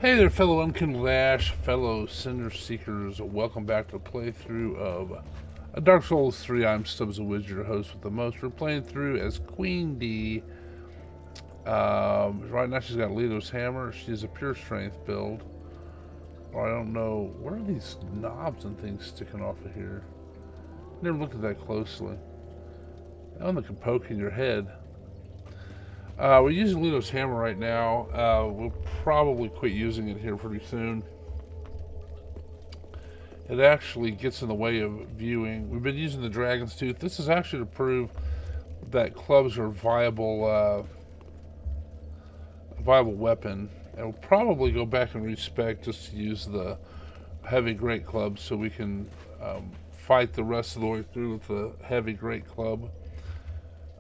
Hey there, fellow Unkindled Ash, fellow Cinder Seekers. Welcome back to a playthrough of Dark Souls 3. I'm Stubbs the Wizard, your host with the most. We're playing through as Queen D. Right now she's got Leto's Hammer. She's a pure strength build. Or I don't know. Where are these knobs and things sticking off of here? Never looked at that closely. That one that can poke in your head. We're using Leto's Hammer right now. We'll probably quit using it here pretty soon. It actually gets in the way of viewing. We've been using the Dragon's Tooth. This is actually to prove that clubs are a viable weapon. And we'll probably go back and respec just to use the heavy great club so we can fight the rest of the way through with the heavy great club.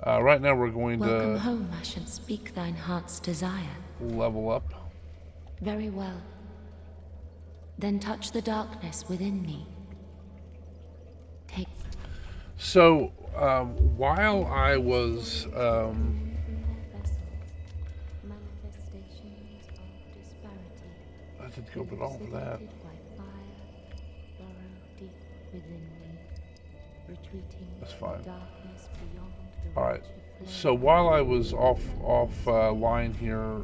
Right now we're going Welcome to home, I shall speak thine heart's desire. level up. Very well. Then touch the darkness within me. Take. So while I was I did go but all of that. That's fine. Alright, so while I was off line here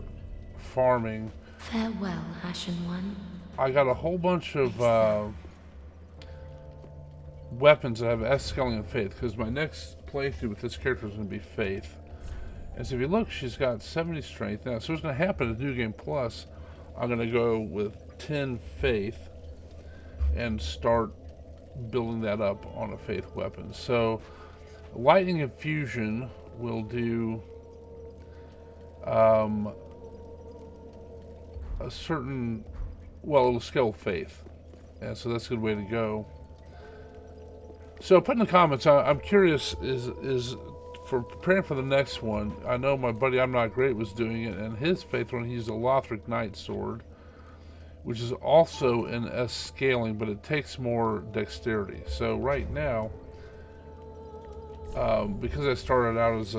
farming, Farewell, Ashen One. I got a whole bunch of weapons that have escaling and faith, because my next playthrough with this character is going to be faith. And so if you look, she's got 70 strength. Now, so what's going to happen at New Game Plus, I'm going to go with 10 faith and start building that up on a faith weapon. So lightning infusion will do a certain, well, it'll scale faith, and so that's a good way to go. So put in the comments, I'm curious, is for preparing for the next one. I know my buddy I'm Not Great was doing it, and his faith one, he used a Lothric Knight sword, which is also an S scaling, but it takes more dexterity. So right now, because I started out as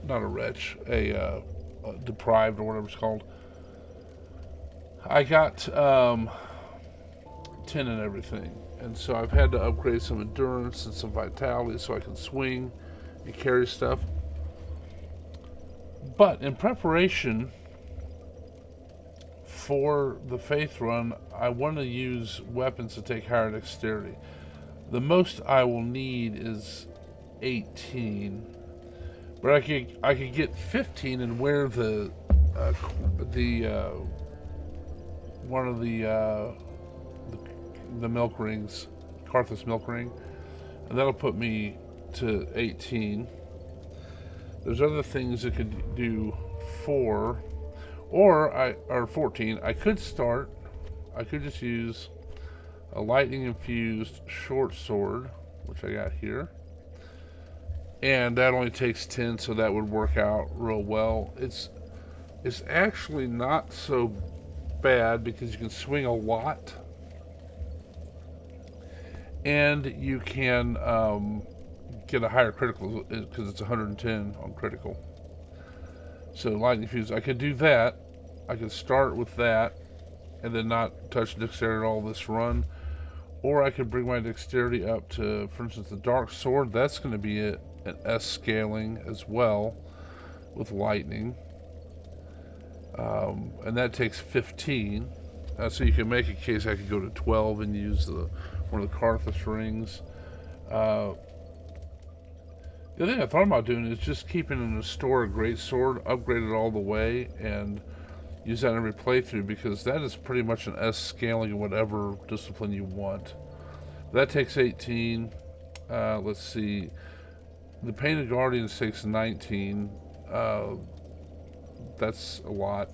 not a wretch, a deprived or whatever it's called, I got 10 and everything. And so I've had to upgrade some endurance and some vitality so I can swing and carry stuff. But in preparation for the faith run, I want to use weapons to take higher dexterity. The most I will need is 18, but I could get 15 and wear the one of the milk rings, Karthus milk ring, and that'll put me to 18. There's other things that could do 4 or 14. I could just use a lightning infused short sword, which I got here, and that only takes 10, so that would work out real well. It's actually not so bad because you can swing a lot, and you can get a higher critical because it's 110 on critical. So lightning fuse, I could do that. I could start with that and then not touch dexterity at all this run, or I could bring my dexterity up to, for instance, the dark sword. That's going to be an S scaling as well with lightning, and that takes 15. So you can make a case I could go to 12 and use one of the Karthus rings. The thing I thought about doing is just keeping in the store a great sword, upgrade it all the way, and use that in every playthrough, because that is pretty much an S scaling in whatever discipline you want. That takes 18. Let's see. The Painted Guardians takes 19. That's a lot.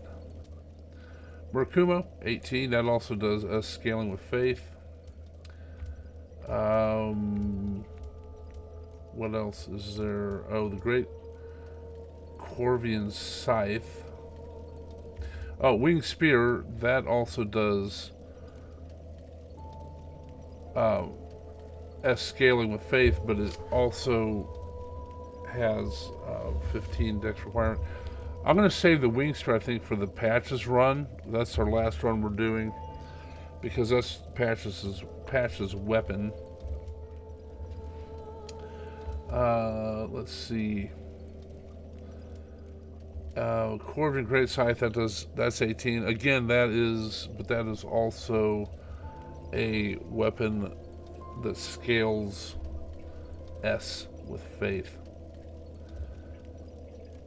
Murakumo, 18. That also does S scaling with faith. What else is there? Oh, the Great Corvian Scythe. Oh, Winged Spear, that also does S scaling with faith, but it also has 15 dex requirement. I'm going to save the wing spear, I think, for the Patches run. That's our last run we're doing, because that's Patches' weapon. Let's see. Corvian Great Scythe, that's 18. Again, that is also a weapon that scales S with faith.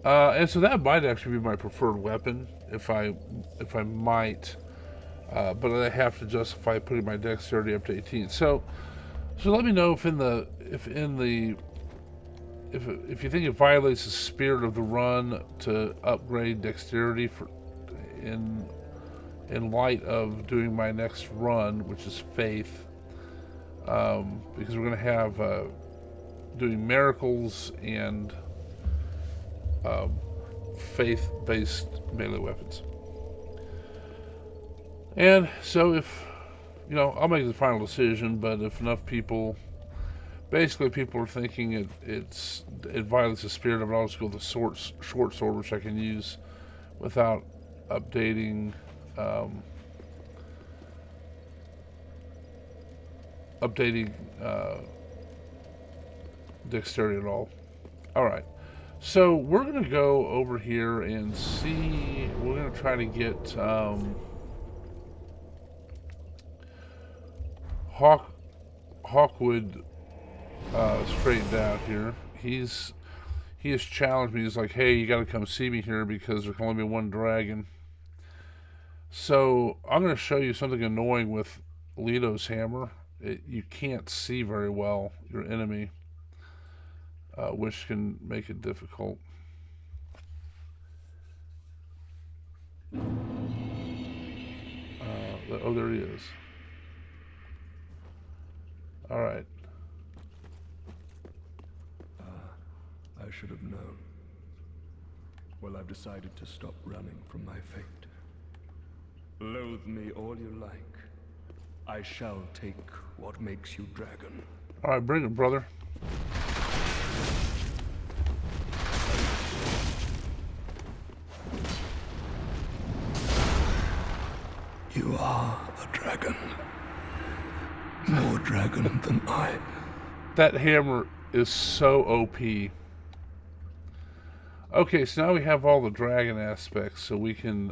And so that might actually be my preferred weapon if I might, but I have to justify putting my dexterity up to 18. So let me know if if you think it violates the spirit of the run to upgrade dexterity in light of doing my next run, which is faith, because we're going to have doing miracles and faith-based melee weapons. And so if, I'll make the final decision, but if enough people, basically people are thinking it violates the spirit of it, I'll just go with the short sword, which I can use without updating dexterity at all. Alright. So we're going to go over here and see, we're going to try to get Hawkwood straightened out here. He has challenged me. He's like, hey, you got to come see me here because there can only be one dragon. So I'm going to show you something annoying with Leto's hammer. You can't see very well your enemy, which can make it difficult. Oh, there he is. All right. I should have known. Well, I've decided to stop running from my fate. Loathe me all you like. I shall take what makes you dragon. All right, bring it, brother. You are a dragon. More dragon than I. That hammer is so OP. Okay, so now we have all the dragon aspects, so we can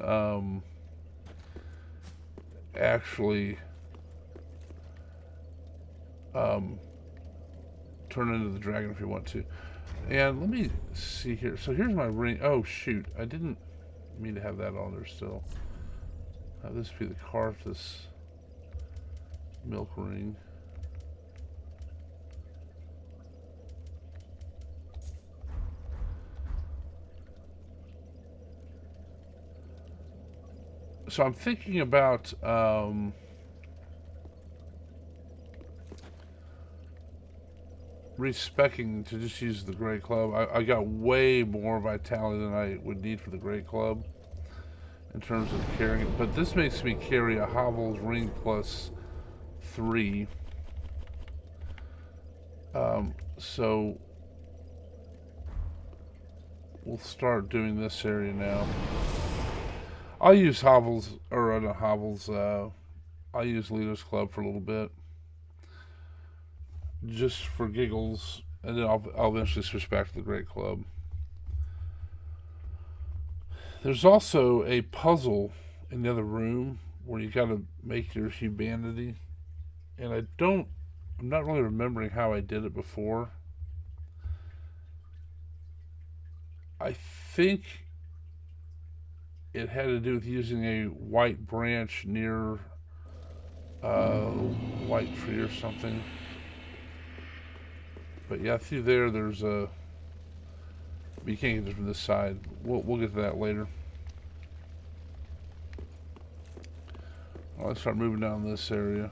actually turn into the dragon if you want to. And let me see here. So here's my ring. Oh shoot, I didn't mean to have that on there still. This would be the Karthus milk ring. So I'm thinking about respecing to just use the Great Club. I got way more vitality than I would need for the Great Club in terms of carrying it, but this makes me carry a Havel's ring plus 3. So we'll start doing this area now. I'll use Havel's, or not Havel's, I'll use Leto's Club for a little bit, just for giggles, and then I'll eventually switch back to the Great Club. There's also a puzzle in the other room where you gotta make your humanity, and I'm not really remembering how I did it before. I think it had to do with using a white branch near white tree or something. But yeah, through there's a. You can't get it from this side. We'll get to that later. Let's start moving down this area.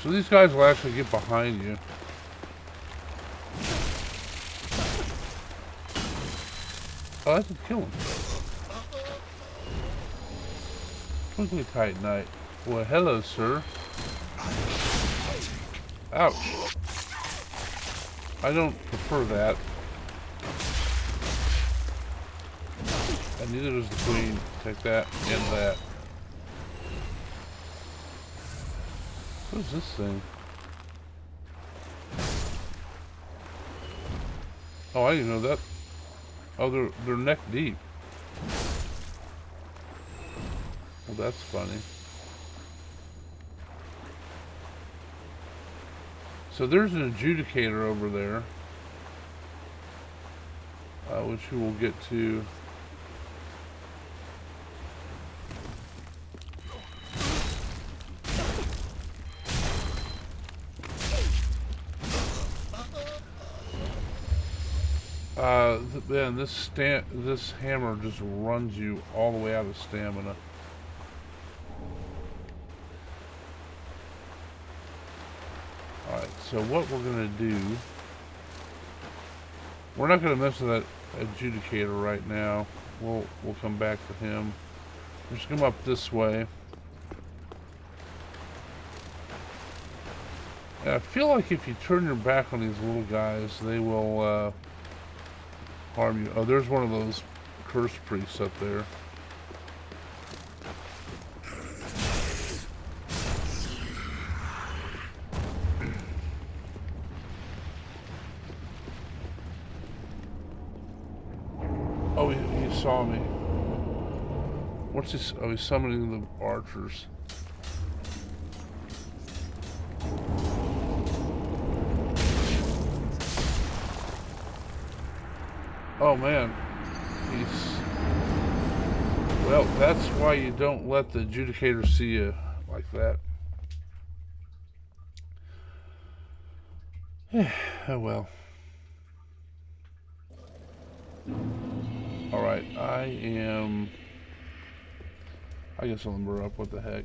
So these guys will actually get behind you. Oh, that didn't kill him. Twinkly Titanite. Well, hello, sir. Ouch. I don't prefer that. And neither does the queen. Take that and that. What is this thing? Oh, I didn't know that. Oh, they're neck deep. Well, that's funny. So there's an Adjudicator over there, which we will get to. Man, this hammer just runs you all the way out of stamina. Alright, so what we're gonna do, we're not gonna mess with that Adjudicator right now. We'll come back to him. Just come up this way. And I feel like if you turn your back on these little guys, they will harm you. Oh, there's one of those cursed priests up there. Oh, he saw me. What's this? Oh, he's summoning the archers. Oh man, well, that's why you don't let the Adjudicator see you like that. Oh well. Alright, I guess I'll number up, what the heck.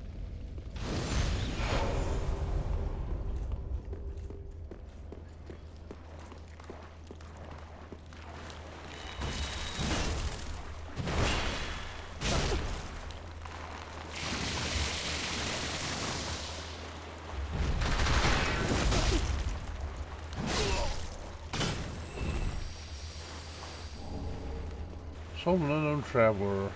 Soul of an unknown traveler.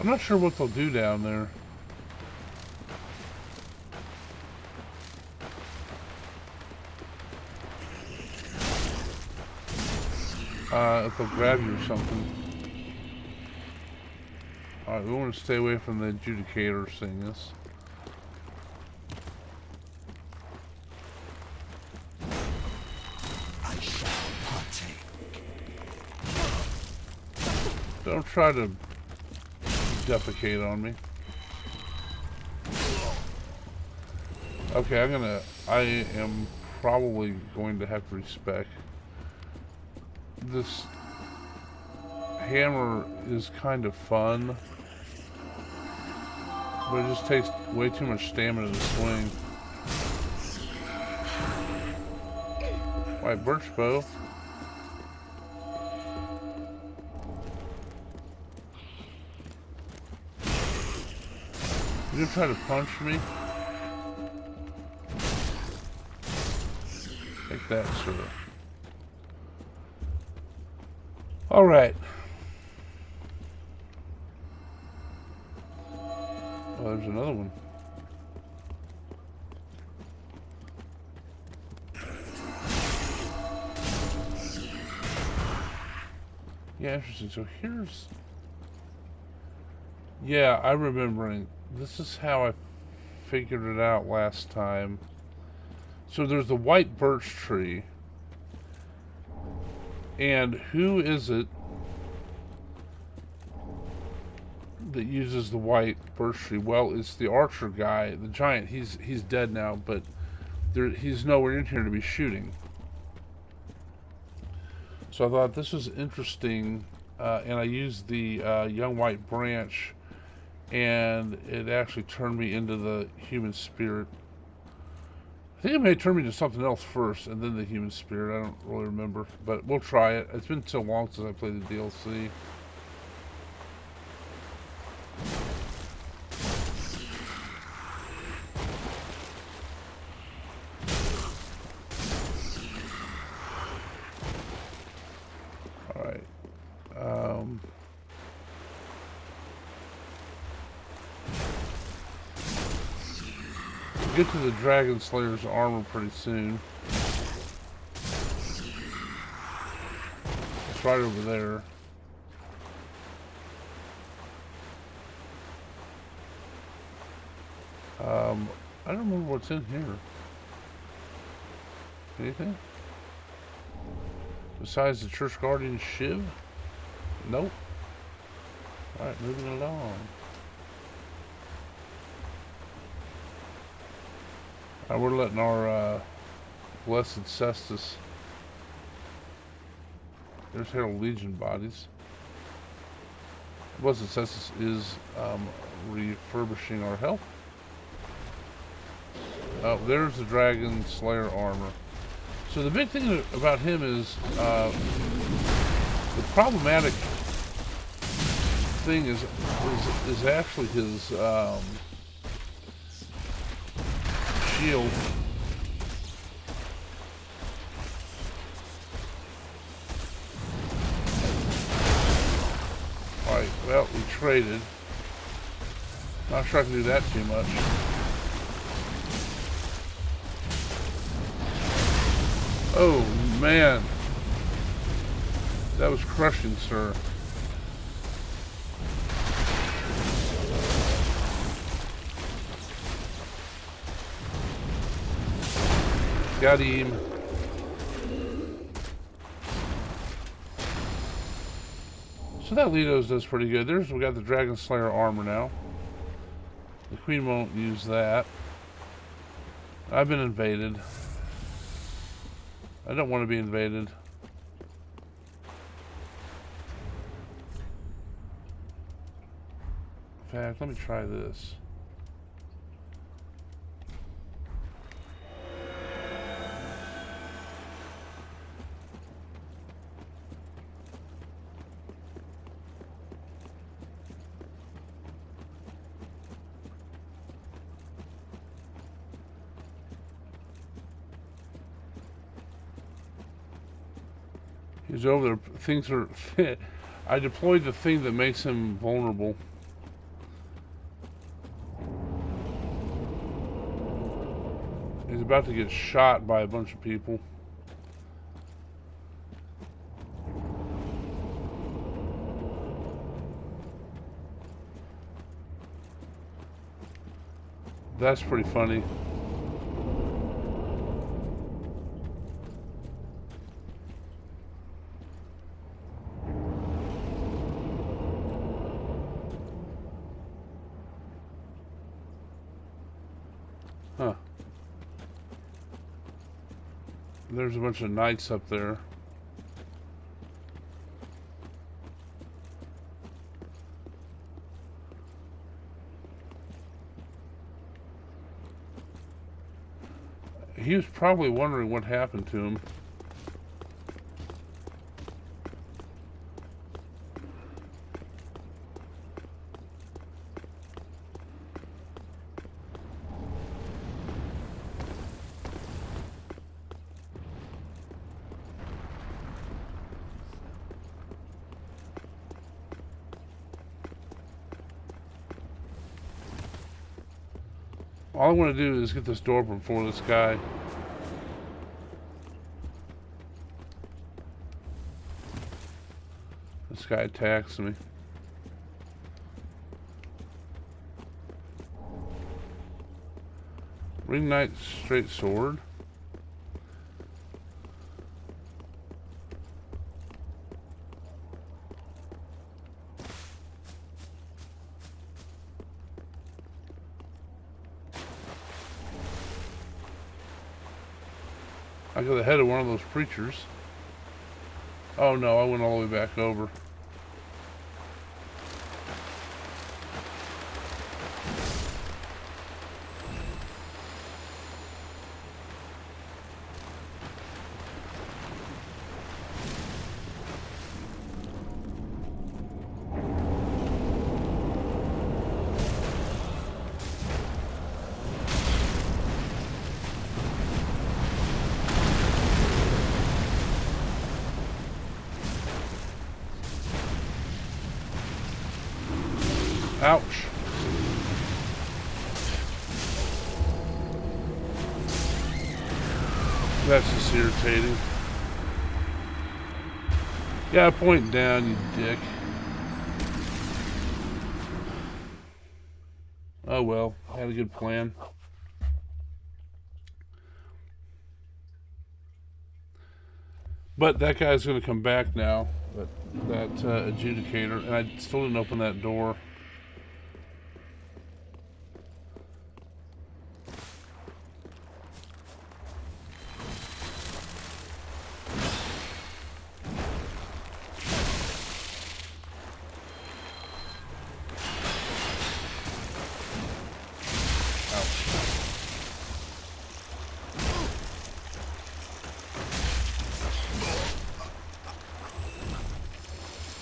I'm not sure what they'll do down there. If they'll grab you or something. Alright, we want to stay away from the Adjudicator seeing us. I shall partake. Don't try to defecate on me. Okay, I am probably going to have to respect this. Hammer is kind of fun, but it just takes way too much stamina to swing. White birch bow. You gonna try to punch me? Take that, sir. Alright. Oh, there's another one. Yeah, interesting. So here's... Yeah, I'm remembering. This is how I figured it out last time. So there's the white birch tree. And who is it that uses the white birch tree? Well, it's the archer guy, the giant. He's dead now, but he's nowhere in here to be shooting. So I thought this was interesting, and I used the young white branch, and it actually turned me into the human spirit. I think it may turn me to something else first, and then the human spirit. I don't really remember, but we'll try it. It's been so long since I played the DLC. Alright. We'll get to the DragonSlayer's armor pretty soon. It's right over there. I don't remember what's in here. Anything? Besides the Church Guardian Shiv? Nope. Alright, moving along. We're letting our Blessed Cestus. There's Herald Legion bodies. Blessed Cestus is refurbishing our health. Oh, there's the DragonSlayer Armor. So the big thing about him is the problematic thing is actually his shield. Alright, well, we traded. Not sure I can do that too much. Oh, man. That was crushing, sir. Got him. So that Litos does pretty good. We got the DragonSlayer armor now. The Queen won't use that. I've been invaded. I don't want to be invaded. In fact, let me try this. He's over there. Things are... I deployed the thing that makes him vulnerable. He's about to get shot by a bunch of people. That's pretty funny. Huh. There's a bunch of knights up there. He was probably wondering what happened to him. All I want to do is get this door open before this guy. This guy attacks me. Ring Knight straight sword. I got the head of one of those preachers. Oh no, I went all the way back over. Ouch. That's just irritating. Yeah, point down, you dick. Oh well, I had a good plan. But that guy's going to come back now, that Adjudicator, and I still didn't open that door.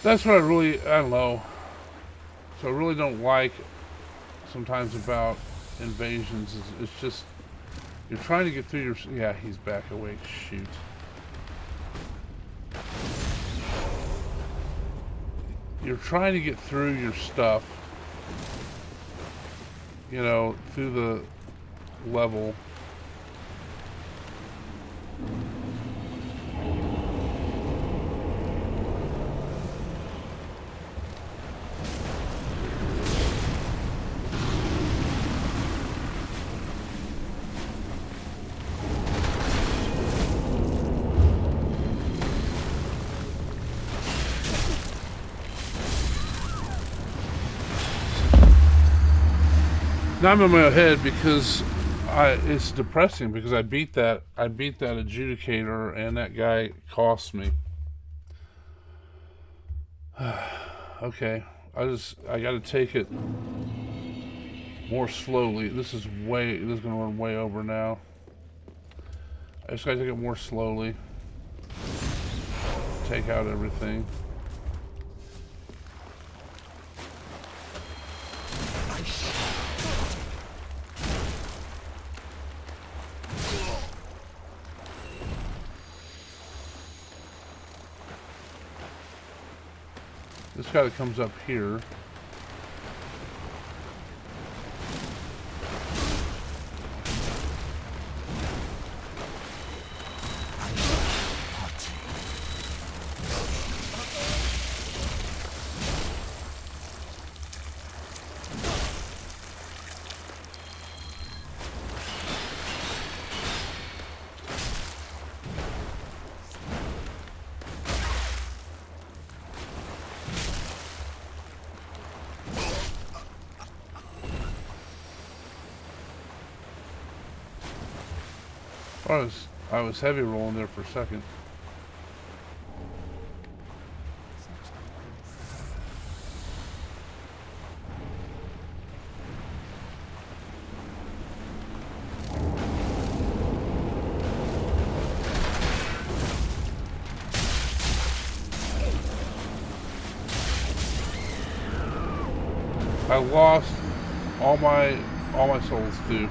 That's what I don't know. So I really don't like sometimes about invasions. It's just, you're trying to get through your, yeah, he's back awake, shoot. You're trying to get through your stuff, you know, through the level. Now I'm in my head because it's depressing because I beat that Adjudicator and that guy cost me. Okay, I got to take it more slowly. This is going to run way over now. I just got to take it more slowly. Take out everything. This guy that comes up here. I was heavy rolling there for a second. I lost all my souls too.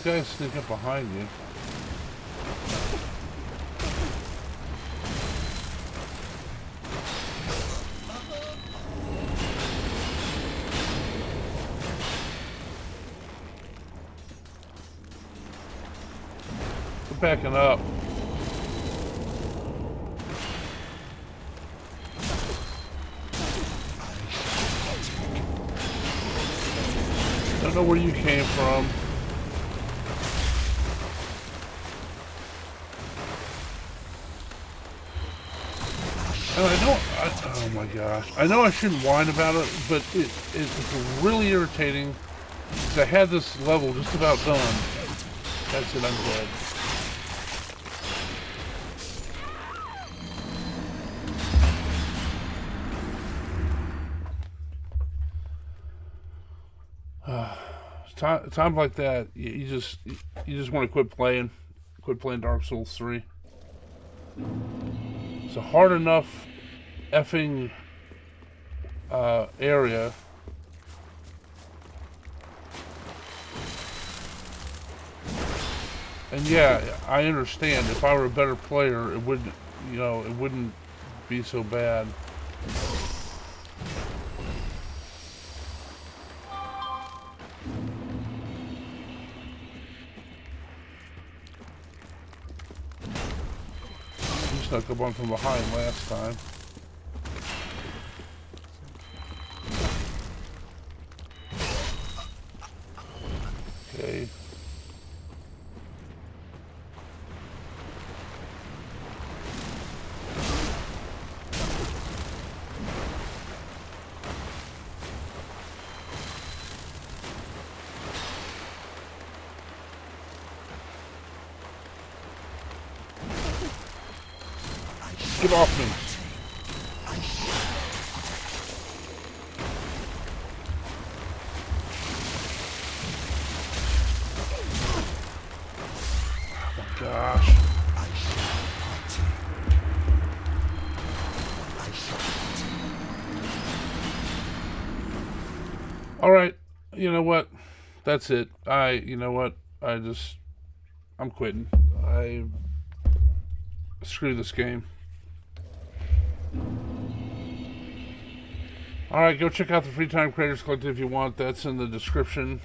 Guys sneak up behind you. They're backing up. I don't know where you came from. And I know, oh my gosh. I know I shouldn't whine about it, but it's really irritating. Because I had this level just about done. That's it, I'm dead. Times like that, you just want to quit playing Dark Souls 3. It's a hard enough effing area. And yeah, I understand. If I were a better player, it would, it wouldn't be so bad. You snuck up on from behind last time. Okay. Get off me. Oh my gosh. All right. You know what? That's it. You know what? I'm quitting. Screw this game. Alright, go check out the Free Time Creators Collective if you want. That's in the description.